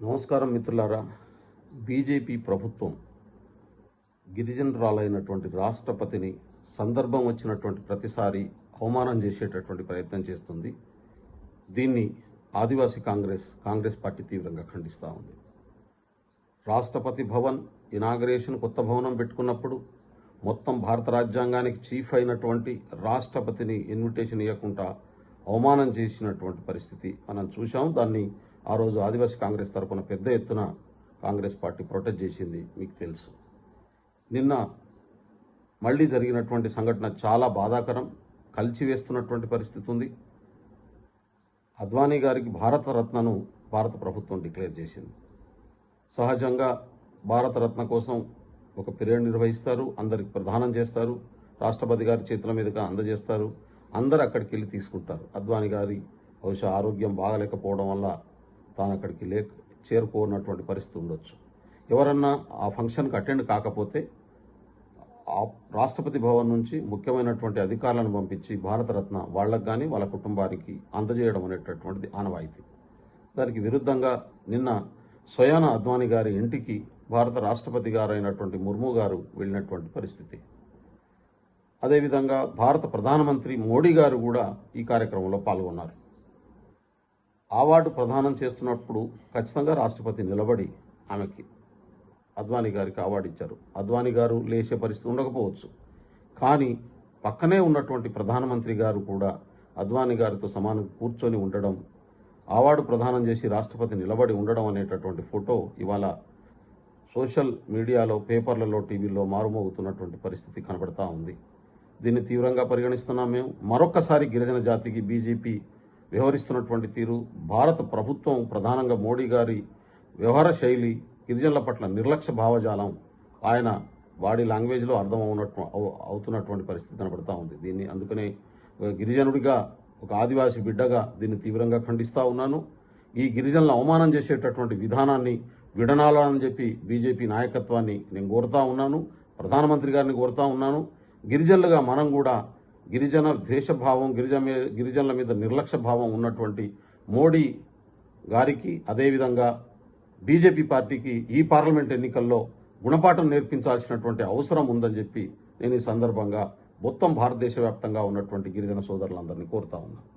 నమస్కారం మిత్రులారా. బీజేపీ ప్రభుత్వం గిరిజనురాలైనటువంటి రాష్ట్రపతిని సందర్భం వచ్చినటువంటి ప్రతిసారి అవమానం చేసేటటువంటి ప్రయత్నం చేస్తుంది. దీన్ని ఆదివాసీ కాంగ్రెస్ పార్టీ తీవ్రంగా ఖండిస్తూ ఉంది. రాష్ట్రపతి భవన్ ఇనాగరేషన్ కొత్త భవనం పెట్టుకున్నప్పుడు మొత్తం భారత రాజ్యాంగానికి చీఫ్ అయినటువంటి రాష్ట్రపతిని ఇన్విటేషన్ ఇవ్వకుండా అవమానం చేసినటువంటి పరిస్థితి మనం చూసాం. దాన్ని ఆ రోజు ఆదివాసీ కాంగ్రెస్ తరఫున పెద్ద ఎత్తున కాంగ్రెస్ పార్టీ ప్రొటెస్ట్ చేసింది, మీకు తెలుసు. నిన్న మళ్ళీ జరిగినటువంటి సంఘటన చాలా బాధాకరం, కలిచివేస్తున్నటువంటి పరిస్థితి ఉంది. అద్వానీ గారికి భారతరత్నను భారత ప్రభుత్వం డిక్లేర్ చేసింది. సహజంగా భారతరత్న కోసం ఒక పీరియడ్ నిర్వహిస్తారు, అందరికి ప్రదానం చేస్తారు, రాష్ట్రపతి గారి చేతుల మీదుగా అందజేస్తారు, అందరు అక్కడికి వెళ్ళి తీసుకుంటారు. అద్వానీ గారి బహుశా ఆరోగ్యం బాగలేకపోవడం వల్ల తాను అక్కడికి చేరుకోనటువంటి పరిస్థితి ఉండొచ్చు. ఎవరన్నా ఆ ఫంక్షన్కి అటెండ్ కాకపోతే రాష్ట్రపతి భవన్ నుంచి ముఖ్యమైనటువంటి అధికారులను పంపించి భారతరత్న వాళ్ళకు కానీ వాళ్ళ కుటుంబానికి అందజేయడం అనేటటువంటిది ఆనవాయితీ. దానికి విరుద్ధంగా నిన్న స్వయాన అద్వానీ గారి ఇంటికి భారత రాష్ట్రపతి గారు అయినటువంటి ముర్ము గారు వెళ్ళినటువంటి పరిస్థితి. అదేవిధంగా భారత ప్రధానమంత్రి మోడీ గారు కూడా ఈ కార్యక్రమంలో పాల్గొన్నారు. అవార్డు ప్రదానం చేస్తున్నప్పుడు ఖచ్చితంగా రాష్ట్రపతి నిలబడి ఆమెకి అద్వానీ గారికి అవార్డు ఇచ్చారు. అద్వానీ గారు లేచే పరిస్థితి ఉండకపోవచ్చు, కానీ పక్కనే ఉన్నటువంటి ప్రధానమంత్రి గారు కూడా అద్వానీ గారితో సమానం కూర్చొని ఉండడం, అవార్డు ప్రదానం చేసి రాష్ట్రపతి నిలబడి ఉండడం అనేటటువంటి ఫోటో ఇవాళ సోషల్ మీడియాలో, పేపర్లలో, టీవీలో మారుమోగుతున్నటువంటి పరిస్థితి కనబడతా ఉంది. దీన్ని తీవ్రంగా పరిగణిస్తున్నాం మేము. మరొక్కసారి గిరిజన జాతికి బీజేపీ వ్యవహరిస్తున్నటువంటి తీరు, భారత ప్రభుత్వం ప్రధానంగా మోడీ గారి వ్యవహార శైలి, గిరిజనుల పట్ల నిర్లక్ష్య భావజాలం ఆయన బాడీ లాంగ్వేజ్లో అర్థం అవుతున్నటువంటి పరిస్థితి కనబడతా ఉంది. దీన్ని అందుకనే గిరిజనుడిగా, ఒక ఆదివాసీ బిడ్డగా దీన్ని తీవ్రంగా ఖండిస్తూ ఉన్నాను. ఈ గిరిజనులను అవమానం చేసేటటువంటి విధానాన్ని విడనాలని చెప్పి బీజేపీ నాయకత్వాన్ని నేను కోరుతా ఉన్నాను, ప్రధానమంత్రి గారిని కోరుతా ఉన్నాను. గిరిజనులుగా మనం కూడా గిరిజన ద్వేషభావం, గిరిజనుల మీద నిర్లక్ష్య భావం ఉన్నటువంటి మోడీ గారికి, అదేవిధంగా బీజేపీ పార్టీకి ఈ పార్లమెంట్ ఎన్నికల్లో గుణపాఠం నేర్పించాల్సినటువంటి అవసరం ఉందని చెప్పి నేను ఈ సందర్భంగా మొత్తం భారతదేశ వ్యాప్తంగా ఉన్నటువంటి గిరిజన సోదరులందరినీ కోరుతా ఉన్నాను.